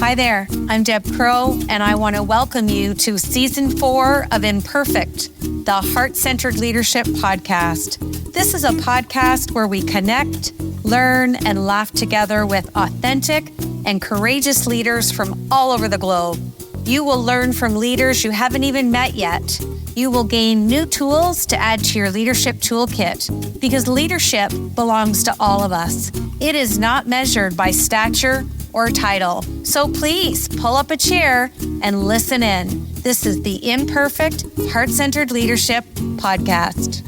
Hi there, I'm Deb Crow, and I want to welcome you to Season 4 of Imperfect, the Heart-Centered Leadership Podcast. This is a podcast where we connect, learn, and laugh together with authentic and courageous leaders from all over the globe. You will learn from leaders you haven't even met yet. You will gain new tools to add to your leadership toolkit, because leadership belongs to all of us. It is not measured by stature or title. So please pull up a chair and listen in. This is the Imperfect, Heart-Centered Leadership Podcast.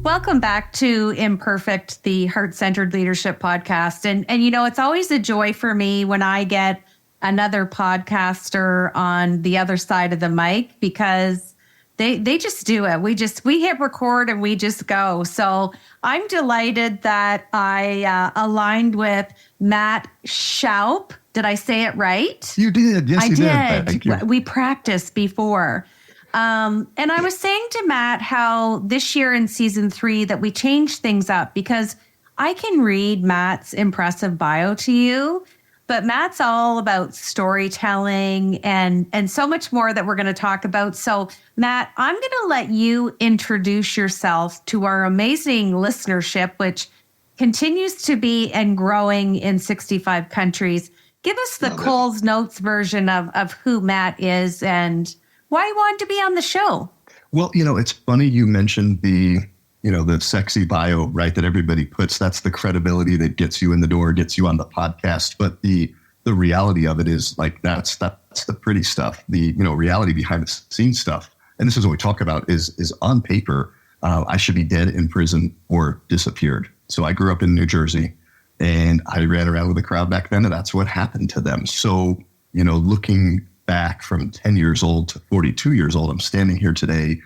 Welcome back to Imperfect, the Heart-Centered Leadership Podcast. And you know, it's always a joy for me when I get another podcaster on the other side of the mic, because they just do it. We hit record and we just go. So I'm delighted that I aligned with Matt Shoup. Did I say it right? You did. Yes, you did. Thank you. We practiced before. And I was saying to Matt how this year in season 3 that we changed things up, because I can read Matt's impressive bio to you, but Matt's all about storytelling and so much more that we're going to talk about. So, Matt, I'm going to let you introduce yourself to our amazing listenership, which continues to be and growing in 65 countries. Give us the Cole's Notes version of who Matt is and why he wanted to be on the show. Well, you know, it's funny you mentioned the sexy bio, right, that everybody puts. That's the credibility that gets you in the door, gets you on the podcast. But the reality of it is, like, that's the pretty stuff. The, reality behind the scenes stuff. And this is what we talk about is on paper, I should be dead in prison or disappeared. So I grew up in New Jersey and I ran around with a crowd back then, and that's what happened to them. So, looking back from 10 years old to 42 years old, I'm standing here today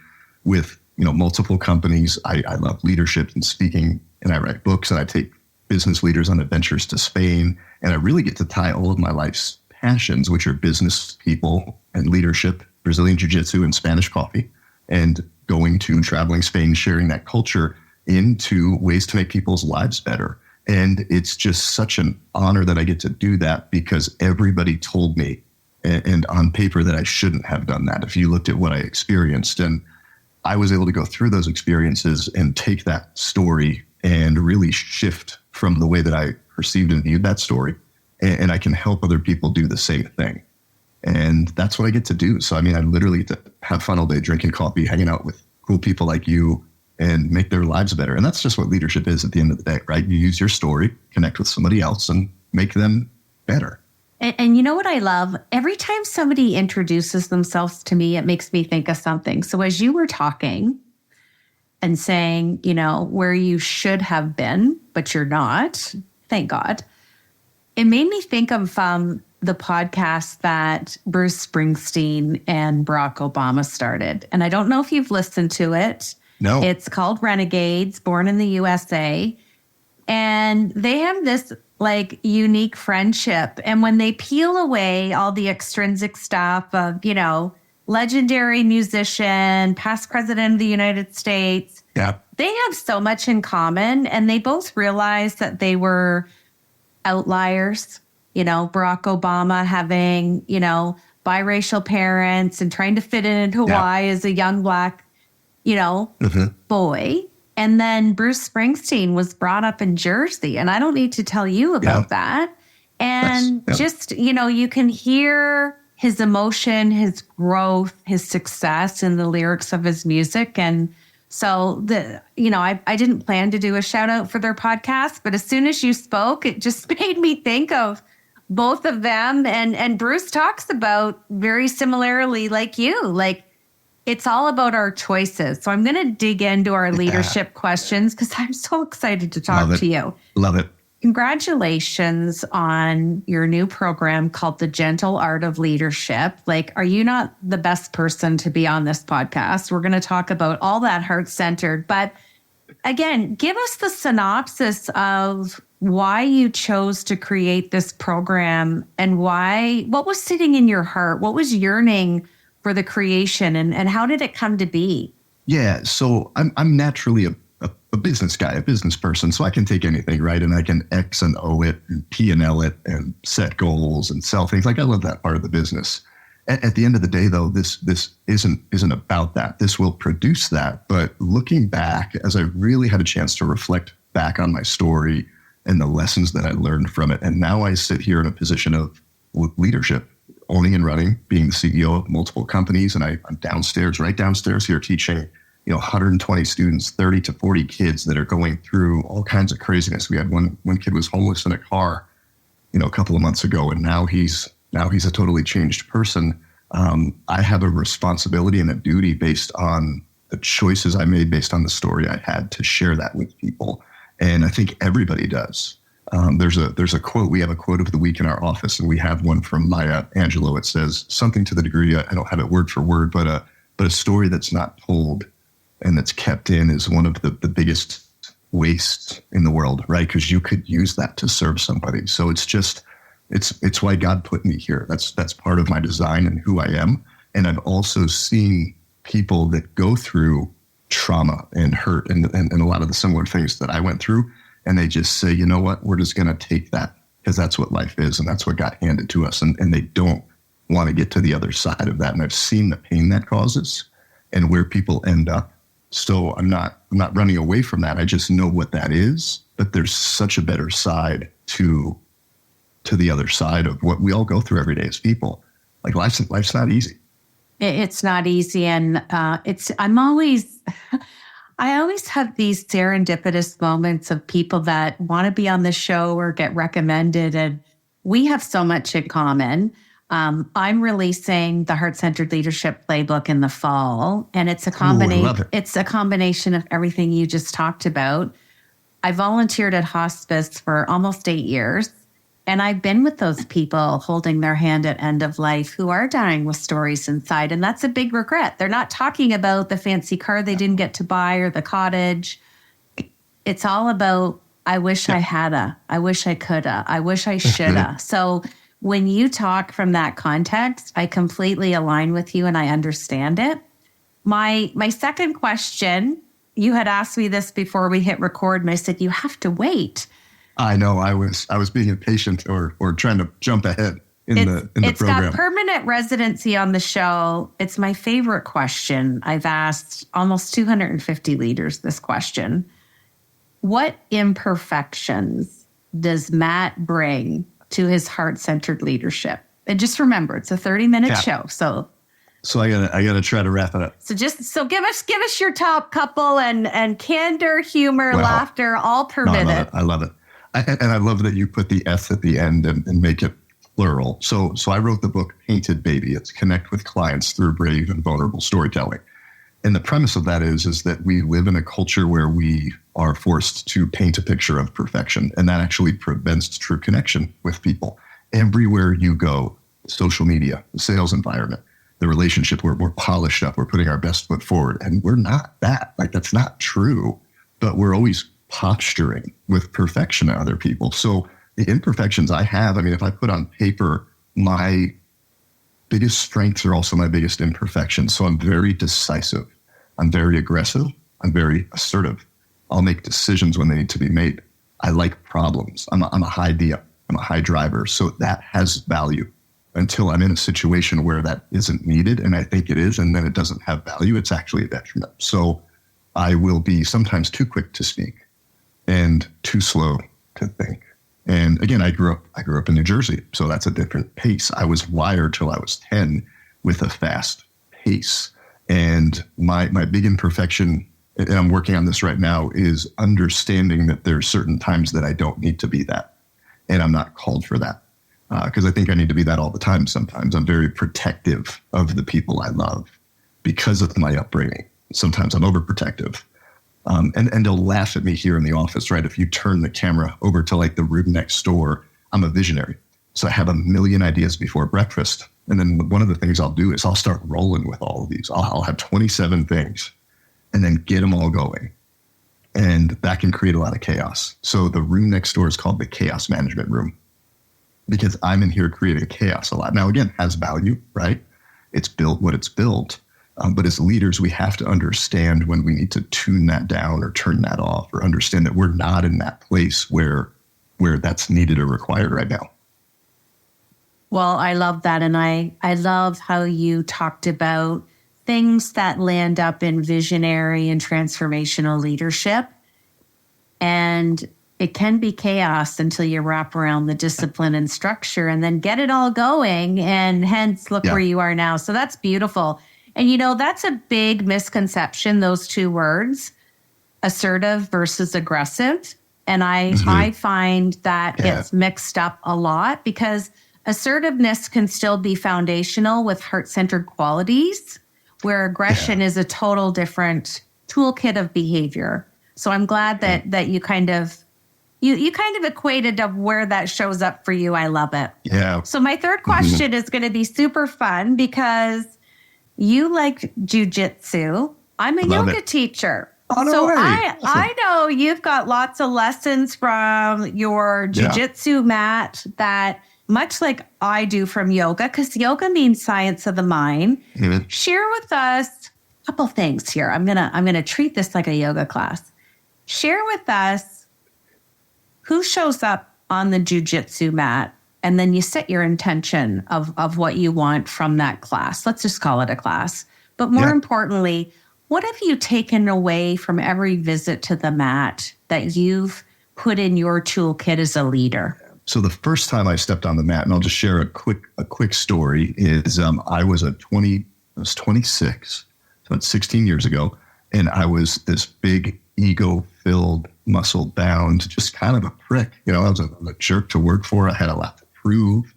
with multiple companies. I love leadership and speaking, and I write books, and I take business leaders on adventures to Spain. And I really get to tie all of my life's passions, which are business people and leadership, Brazilian jiu-jitsu and Spanish coffee, and traveling Spain, sharing that culture, into ways to make people's lives better. And it's just such an honor that I get to do that, because everybody told me and on paper that I shouldn't have done that. If you looked at what I experienced, and I was able to go through those experiences and take that story and really shift from the way that I perceived and viewed that story. And I can help other people do the same thing. And that's what I get to do. So, I mean, I literally get to have fun all day, drinking coffee, hanging out with cool people like you, and make their lives better. And that's just what leadership is at the end of the day, right? You use your story, connect with somebody else, and make them better. And you know what I love? Every time somebody introduces themselves to me, it makes me think of something. So as you were talking and saying, where you should have been, but you're not, thank God, it made me think of the podcast that Bruce Springsteen and Barack Obama started. And I don't know if you've listened to it. No. It's called Renegades, Born in the USA. And they have this unique friendship. And when they peel away all the extrinsic stuff of, legendary musician, past president of the United States, they have so much in common. And they both realized that they were outliers. Barack Obama having, biracial parents and trying to fit in Hawaii as a young Black, boy. And then Bruce Springsteen was brought up in Jersey. And I don't need to tell you about that. And you can hear his emotion, his growth, his success in the lyrics of his music. And so I didn't plan to do a shout out for their podcast, but as soon as you spoke, it just made me think of both of them. And Bruce talks about very similarly like you, it's all about our choices. So I'm going to dig into our leadership questions, because I'm so excited to talk to you. Love it. Congratulations on your new program called The Gentle Art of Leadership. Are you not the best person to be on this podcast? We're going to talk about all that heart-centered. But again, give us the synopsis of why you chose to create this program and what was sitting in your heart? What was yearning for the creation, and how did it come to be? Yeah, so I'm naturally a a business guy, a business person, so I can take anything, right? And I can X and O it and P&L it and set goals and sell things. Like I love that part of the business. At the end of the day, though, this isn't about that. This will produce that. But looking back, as I really had a chance to reflect back on my story and the lessons that I learned from it, and now I sit here in a position of leadership, owning and running, being the CEO of multiple companies, and I'm downstairs, right downstairs here, teaching 120 students, 30 to 40 kids that are going through all kinds of craziness. We had one kid was homeless in a car, a couple of months ago, and now he's a totally changed person. I have a responsibility and a duty based on the choices I made, based on the story I had, to share that with people. And I think everybody does. There's a quote. We have a quote of the week in our office, and we have one from Maya Angelou. It says something to the degree, I don't have it word for word, but a story that's not told and that's kept in is one of the biggest wastes in the world, right? Because you could use that to serve somebody. So it's why God put me here. That's part of my design and who I am. And I've also seen people that go through trauma and hurt and a lot of the similar things that I went through. And they just say, you know what, we're just going to take that because that's what life is. And that's what got handed to us. And they don't want to get to the other side of that. And I've seen the pain that causes and where people end up. So I'm not running away from that. I just know what that is. But there's such a better side to the other side of what we all go through every day as people. Like life's not easy. It's not easy. And I always have these serendipitous moments of people that want to be on the show or get recommended. And we have so much in common. I'm releasing the Heart-Centered Leadership Playbook in the fall. And it's a combination. It's a combination of everything you just talked about. I volunteered at hospice for almost 8 years. And I've been with those people holding their hand at end of life who are dying with stories inside. And that's a big regret. They're not talking about the fancy car they didn't get to buy or the cottage. It's all about, I wish I hadda, I wish I coulda, I wish I shoulda. So when you talk from that context, I completely align with you and I understand it. My second question, you had asked me this before we hit record, and I said, you have to wait. I know. I was being impatient or trying to jump ahead in the program. It's got permanent residency on the show. It's my favorite question. I've asked almost 250 leaders this question. What imperfections does Matt bring to his heart-centered leadership? And just remember, it's a 30-minute show. So I gotta try to wrap it up. So give us your top couple and candor, humor, laughter, all permitted. No, I love it. And I love that you put the S at the end and make it plural. So I wrote the book Painted Baby. It's Connect with Clients Through Brave and Vulnerable Storytelling. And the premise of that is that we live in a culture where we are forced to paint a picture of perfection. And that actually prevents true connection with people. Everywhere you go, social media, the sales environment, the relationship, we're polished up, we're putting our best foot forward. And we're not that. Like, that's not true. But we're always posturing with perfection to other people. So the imperfections I have, if I put on paper, my biggest strengths are also my biggest imperfections. So I'm very decisive. I'm very aggressive. I'm very assertive. I'll make decisions when they need to be made. I like problems. I'm a high D. I'm a high driver. So that has value until I'm in a situation where that isn't needed. And I think it is. And then it doesn't have value. It's actually a detriment. So I will be sometimes too quick to speak and too slow to think. And again, I grew up in New Jersey, so that's a different pace. I was wired till I was 10 with a fast pace. And my big imperfection, and I'm working on this right now, is understanding that there's certain times that I don't need to be that. And I'm not called for that. Because I think I need to be that all the time sometimes. I'm very protective of the people I love because of my upbringing. Sometimes I'm overprotective. And they'll laugh at me here in the office, right? If you turn the camera over to like the room next door, I'm a visionary. So I have a million ideas before breakfast. And then one of the things I'll do is I'll start rolling with all of these. I'll have 27 things and then get them all going. And that can create a lot of chaos. So the room next door is called the chaos management room because I'm in here creating chaos a lot. Now, again, has value, right? It's built what it's built. But as leaders, we have to understand when we need to tune that down or turn that off, or understand that we're not in that place where that's needed or required right now. Well, I love that. And I love how you talked about things that land up in visionary and transformational leadership. And it can be chaos until you wrap around the discipline and structure and then get it all going. And hence, look where you are now. So that's beautiful. And, that's a big misconception, those two words, assertive versus aggressive. And I find that gets mixed up a lot, because assertiveness can still be foundational with heart-centered qualities, where aggression is a total different toolkit of behavior. So I'm glad that you kind of equated of where that shows up for you. I love it. Yeah. So my third question is going to be super fun, because you like jujitsu. I'm a yoga teacher. Oh, no way. I know you've got lots of lessons from your jujitsu mat that, much like I do from yoga, because yoga means science of the mind. Mm-hmm. Share with us a couple things here. I'm gonna treat this like a yoga class. Share with us who shows up on the jujitsu mat, and then you set your intention of what you want from that class. Let's just call it a class. But more importantly, what have you taken away from every visit to the mat that you've put in your toolkit as a leader? So the first time I stepped on the mat, and I'll just share a quick story, is I was 26, so it's 16 years ago, and I was this big ego-filled, muscle-bound, just kind of a prick. I was a jerk to work for. I had a lot to prove,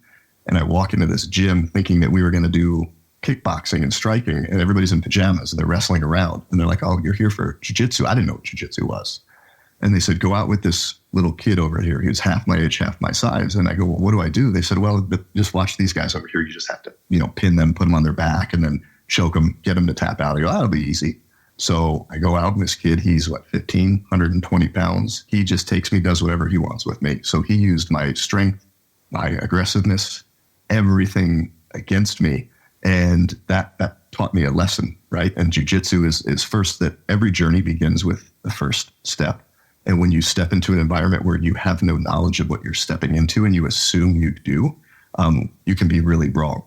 and I walk into this gym thinking that we were going to do kickboxing and striking, and everybody's in pajamas and they're wrestling around, and they're like, "Oh, you're here for jiu-jitsu." I didn't know what jiu-jitsu was. And they said, "Go out with this little kid over here. He was half my age, half my size." And I go, "Well, what do I do?" They said, "Well, just watch these guys over here. You just have to, pin them, put them on their back, and then choke them, get them to tap out." I go, "That'll be easy." So I go out, and this kid, he's 15, 120 pounds. He just takes me, does whatever he wants with me. So he used my strength, my aggressiveness, everything against me. And that taught me a lesson, right? And jiu-jitsu is first, that every journey begins with the first step. And when you step into an environment where you have no knowledge of what you're stepping into and you assume you do, you can be really wrong.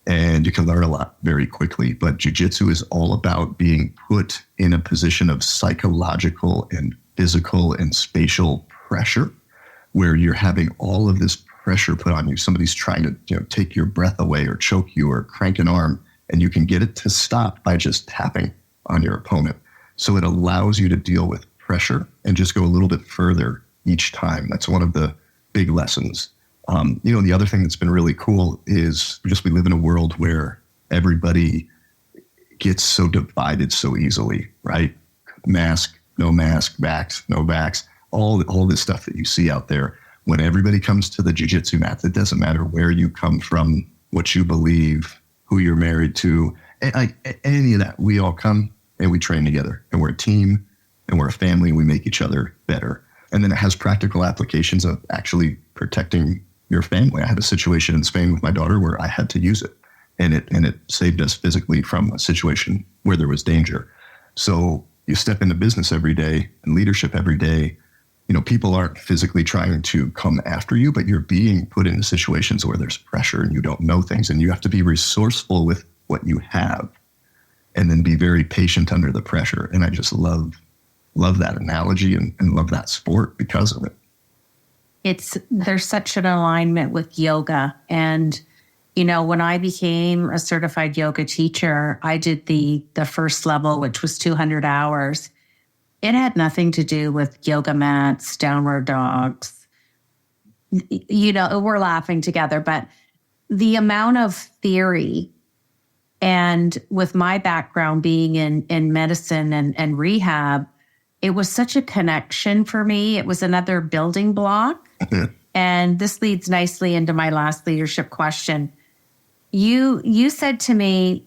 And you can learn a lot very quickly. But jiu-jitsu is all about being put in a position of psychological and physical and spatial pressure, where you're having all of this pressure put on you. Somebody's trying to take your breath away or choke you or crank an arm, and you can get it to stop by just tapping on your opponent. So it allows you to deal with pressure and just go a little bit further each time. That's one of the big lessons. The other thing that's been really cool is we live in a world where everybody gets so divided so easily, right? Mask, no mask, vax, no vax, all this stuff that you see out there. When everybody comes to the jiu-jitsu mat, it doesn't matter where you come from, what you believe, who you're married to, any of that. We all come and we train together, and we're a team, and we're a family, and we make each other better. And then it has practical applications of actually protecting your family. I had a situation in Spain with my daughter where I had to use it, and it saved us physically from a situation where there was danger. So you step into business every day and leadership every day. People aren't physically trying to come after you, but you're being put into situations where there's pressure and you don't know things, and you have to be resourceful with what you have and then be very patient under the pressure. And I just love that analogy and love that sport because of it. There's such an alignment with yoga. And, when I became a certified yoga teacher, I did the first level, which was 200 hours. It had nothing to do with yoga mats, downward dogs. We're laughing together, but the amount of theory, and with my background being in medicine and rehab, it was such a connection for me. It was another building block. And this leads nicely into my last leadership question. You said to me,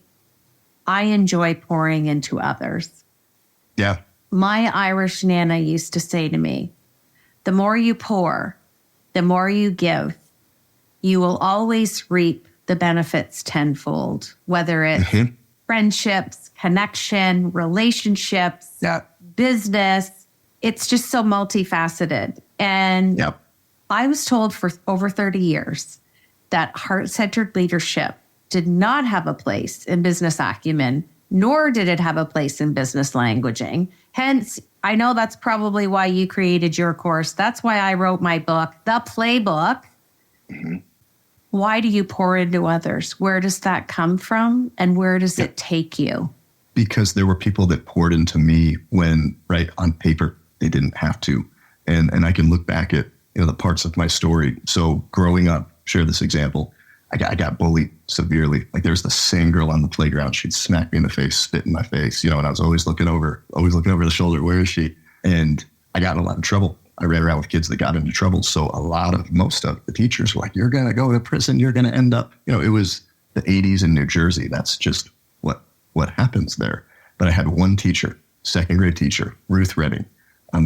I enjoy pouring into others. Yeah. My Irish Nana used to say to me, the more you pour, the more you give, you will always reap the benefits tenfold, whether it's friendships, connection, relationships, business. It's just so multifaceted. And I was told for over 30 years that heart-centered leadership did not have a place in business acumen, nor did it have a place in business languaging. Hence, I know that's probably why you created your course. That's why I wrote my book, The Playbook. Mm-hmm. Why do you pour into others? Where does that come from? And where does it take you? Because there were people that poured into me when, right, on paper, they didn't have to. And I can look back at, the parts of my story. So growing up, share this example. I got bullied severely. Like there's the same girl on the playground. She'd smack me in the face, spit in my face, and I was always looking over the shoulder. Where is she? And I got in a lot of trouble. I ran around with kids that got into trouble. So most of the teachers were like, you're going to go to prison. You're going to end up, it was the 80s in New Jersey. That's just what happens there. But I had one teacher, second grade teacher, Ruth Redding.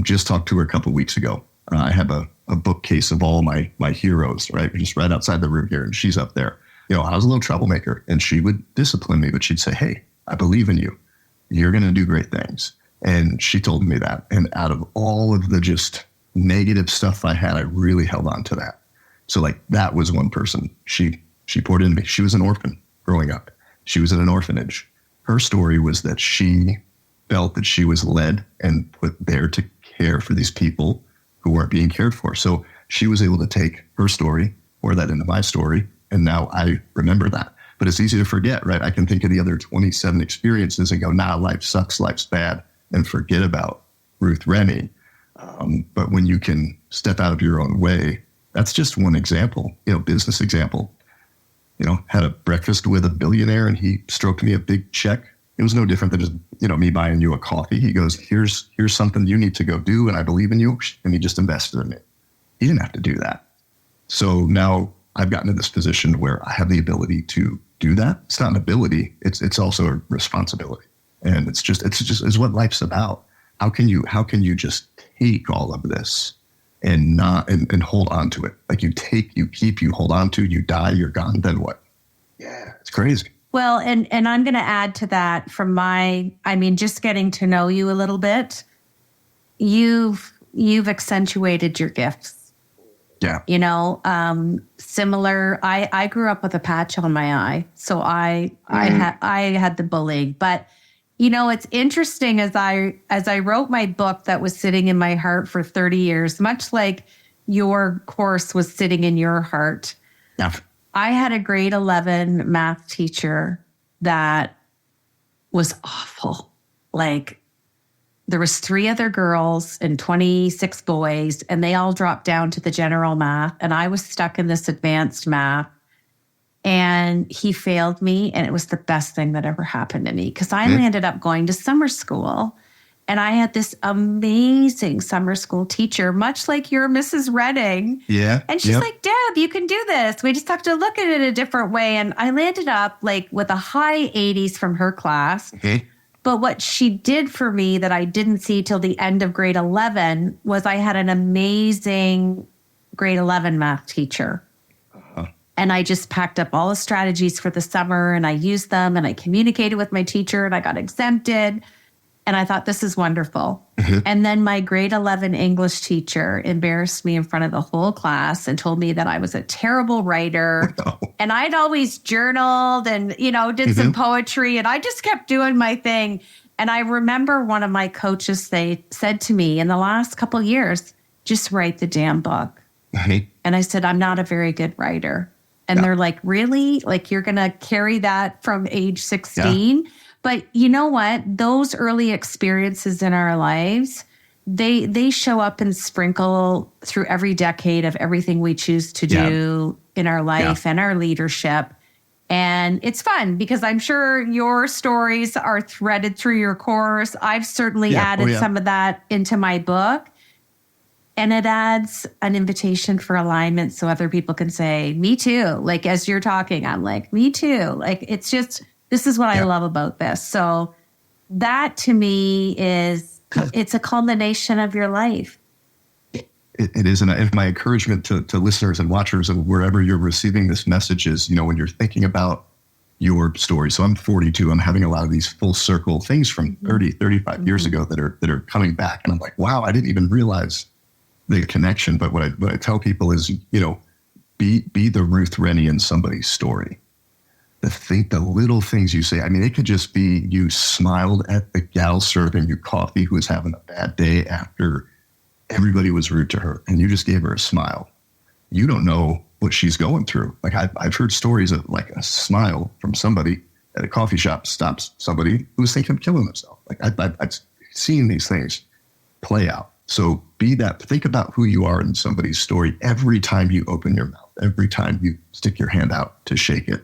Just talked to her a couple of weeks ago. I have a bookcase of all my heroes, right? Just right outside the room here. And she's up there. I was a little troublemaker and she would discipline me, but she'd say, hey, I believe in you. You're going to do great things. And she told me that. And out of all of the just negative stuff I had, I really held on to that. So that was one person. She poured into me. She was an orphan growing up. She was in an orphanage. Her story was that she felt that she was led and put there to care for these people who weren't being cared for. So she was able to take her story, pour that into my story, and now I remember that. But it's easy to forget, right? I can think of the other 27 experiences and go, life sucks, life's bad, and forget about Ruth Rennie. But when you can step out of your own way, that's just one example, business example. Had a breakfast with a billionaire and he stroked me a big check. It was no different than just, me buying you a coffee. He goes, here's something you need to go do. And I believe in you. And he just invested in it. He didn't have to do that. So now I've gotten to this position where I have the ability to do that. It's not an ability. It's also a responsibility. And it's what life's about. How can you just take all of this and hold on to it? Like you keep, you hold on to, you die, you're gone. Then what? Yeah, it's crazy. Well, and I'm going to add to that from just getting to know you a little bit. You've accentuated your gifts. Yeah. Similar. I grew up with a patch on my eye, so I had the bullying. But it's interesting as I wrote my book that was sitting in my heart for 30 years, much like your course was sitting in your heart. Yeah. I had a grade 11 math teacher that was awful. There was 3 other girls and 26 boys, and they all dropped down to the general math. And I was stuck in this advanced math. And he failed me. And it was the best thing that ever happened to me because I ended up going to summer school. And I had this amazing summer school teacher, much like your Mrs. Redding. Yeah. And she's like, Deb, you can do this. We just have to look at it a different way. And I landed up with a high 80s from her class. Okay. But what she did for me that I didn't see till the end of grade 11 was I had an amazing grade 11 math teacher. Uh-huh. And I just packed up all the strategies for the summer and I used them and I communicated with my teacher and I got exempted. And I thought, this is wonderful. Mm-hmm. And then my grade 11 English teacher embarrassed me in front of the whole class and told me that I was a terrible writer. Oh, no. And I'd always journaled and, did some poetry and I just kept doing my thing. And I remember one of my coaches said to me in the last couple of years, just write the damn book. Mm-hmm. And I said, I'm not a very good writer. And they're like, really? You're going to carry that from age 16? Yeah. But you know what? Those early experiences in our lives, they show up and sprinkle through every decade of everything we choose to do in our life and our leadership. And it's fun because I'm sure your stories are threaded through your course. I've certainly added some of that into my book. And it adds an invitation for alignment so other people can say, me too. As you're talking, I'm like, me too. It's just... This is what I love about this. So that to me it's a culmination of your life. It is. And my encouragement to listeners and watchers and wherever you're receiving this message is, when you're thinking about, your story. So I'm 42. I'm having a lot of these full circle things from 30, 35 years ago that are coming back. And I'm like, wow, I didn't even realize the connection. But what I tell people is, be the Ruth Rennie in somebody's story. The little things you say. I mean, it could just be you smiled at the gal serving you coffee who was having a bad day after everybody was rude to her, and you just gave her a smile. You don't know what she's going through. Like I've heard stories of like a smile from somebody at a coffee shop stops somebody who was thinking of killing themselves. Like I've seen these things play out. So think about who you are in somebody's story every time you open your mouth, every time you stick your hand out to shake it.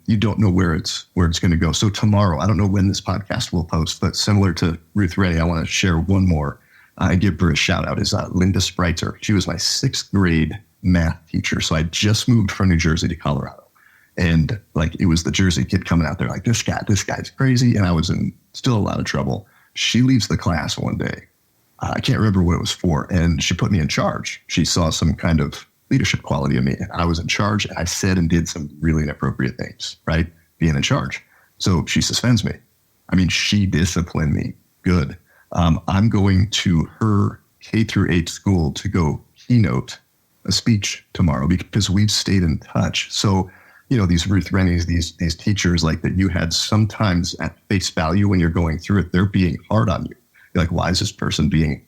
You don't know where it's going to go. So tomorrow, I don't know when this podcast will post, but similar to Ruth Rennie, I want to share one more. I give her a shout out, is Linda Spreitzer. She was my 6th grade math teacher. So I just moved from New Jersey to Colorado. And like, it was the Jersey kid coming out there like, this guy's crazy. And I was in still a lot of trouble. She leaves the class one day. I can't remember what it was for. And she put me in charge. She saw some kind of leadership quality in me. And I was in charge. And I said and did some really inappropriate things, right? Being in charge. So she suspends me. I mean, she disciplined me good. I'm going to her K through 8 school to go keynote a speech tomorrow because we've stayed in touch. So, these Ruth Rennies, these teachers like that you had sometimes at face value when you're going through it, they're being hard on you. You're like, why is this person being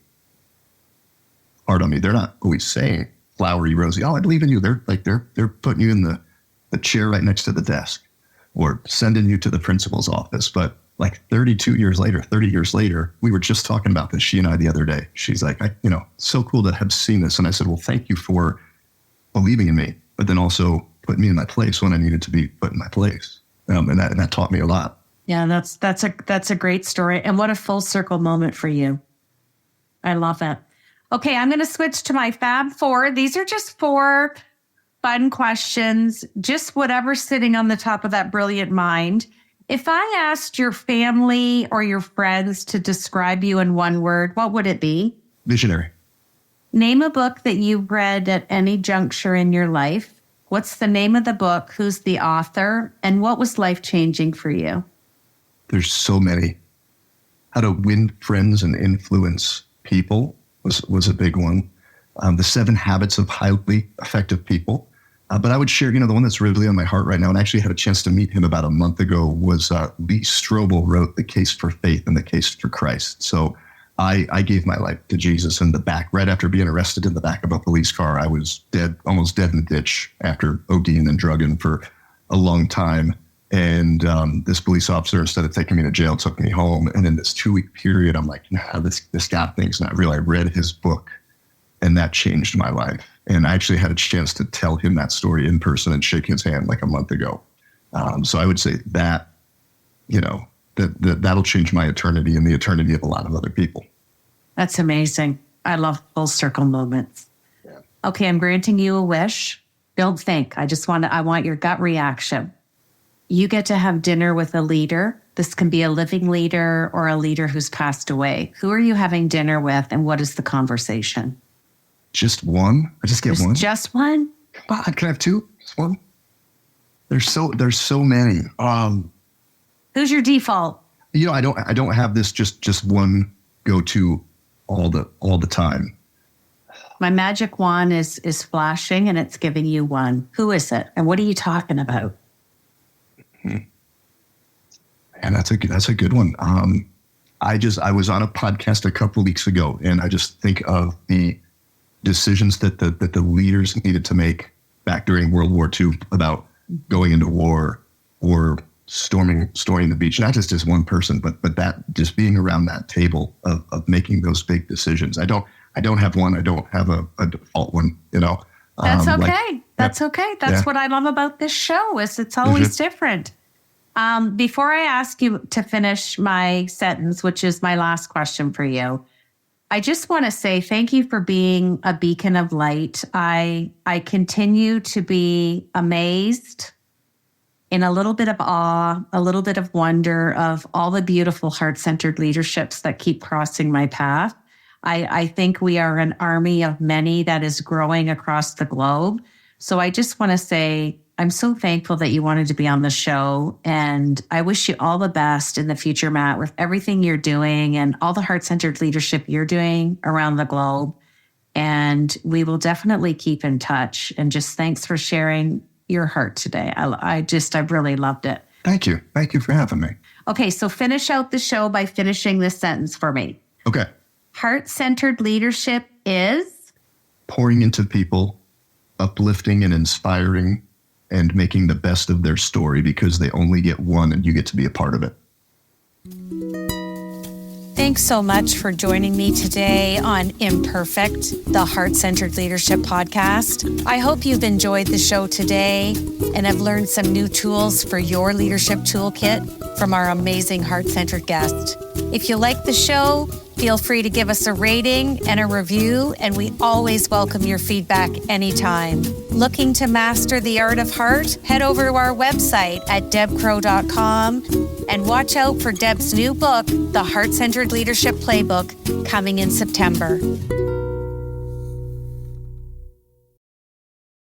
hard on me? They're not always saying flowery, rosy, oh, I believe in you. They're putting you in the chair right next to the desk or sending you to the principal's office. But like 30 years later, we were just talking about this, she and I, the other day. She's like, so cool to have seen this. And I said, well, thank you for believing in me, but then also putting me in my place when I needed to be put in my place. And that taught me a lot. Yeah, that's a great story. And what a full circle moment for you. I love it. Okay, I'm going to switch to my Fab 4. These are just 4 fun questions, just whatever's sitting on the top of that brilliant mind. If I asked your family or your friends to describe you in one word, what would it be? Visionary. Name a book that you've read at any juncture in your life. What's the name of the book? Who's the author? And what was life-changing for you? There's so many. How to Win Friends and Influence People was a big one. The 7 Habits of Highly Effective People. But I would share, the one that's really on my heart right now, and I actually had a chance to meet him about a month ago, was Lee Strobel wrote The Case for Faith and The Case for Christ. So I gave my life to Jesus in the back, right after being arrested in the back of a police car. I was almost dead in the ditch after ODing and drugging for a long time. And this police officer, instead of taking me to jail, took me home. And in this 2-week period, I'm like, nah, this guy thinks not real. I read his book, and that changed my life. And I actually had a chance to tell him that story in person and shake his hand like a month ago. So I would say that, that'll change my eternity and the eternity of a lot of other people. That's amazing. I love full circle moments. Yeah. Okay, I'm granting you a wish. Don't think. I want your gut reaction. You get to have dinner with a leader. This can be a living leader or a leader who's passed away. Who are you having dinner with, and what is the conversation? Just one? I just get one? Just one? Can I have 2? Just one? There's so many. Who's your default? I don't have this just one go-to all the time. My magic wand is flashing, and it's giving you one. Who is it? And what are you talking about? And that's a good one. I was on a podcast a couple of weeks ago, and I just think of the decisions that the leaders needed to make back during World War II about going into war or storming the beach, not just as one person, but that just being around that table of making those big decisions. I don't have one. I don't have a default one, That's okay. That's okay. That's what I love about this show is it's always different. Before I ask you to finish my sentence, which is my last question for you, I just want to say thank you for being a beacon of light. I continue to be amazed, in a little bit of awe, a little bit of wonder of all the beautiful heart-centered leaderships that keep crossing my path. I think we are an army of many that is growing across the globe. So I just want to say I'm so thankful that you wanted to be on the show. And I wish you all the best in the future, Matt, with everything you're doing and all the heart-centered leadership you're doing around the globe. And we will definitely keep in touch. And just thanks for sharing your heart today. I really loved it. Thank you. Thank you for having me. Okay, so finish out the show by finishing this sentence for me. Okay. Heart-centered leadership is? Pouring into people, uplifting and inspiring, and making the best of their story because they only get one and you get to be a part of it. Thanks so much for joining me today on Imperfect, the Heart-Centered Leadership Podcast. I hope you've enjoyed the show today and have learned some new tools for your leadership toolkit from our amazing heart-centered guest. If you like the show, feel free to give us a rating and a review, and we always welcome your feedback anytime. Looking to master the art of heart? Head over to our website at debcrow.com and watch out for Deb's new book, The Heart-Centered Leadership Playbook, coming in September.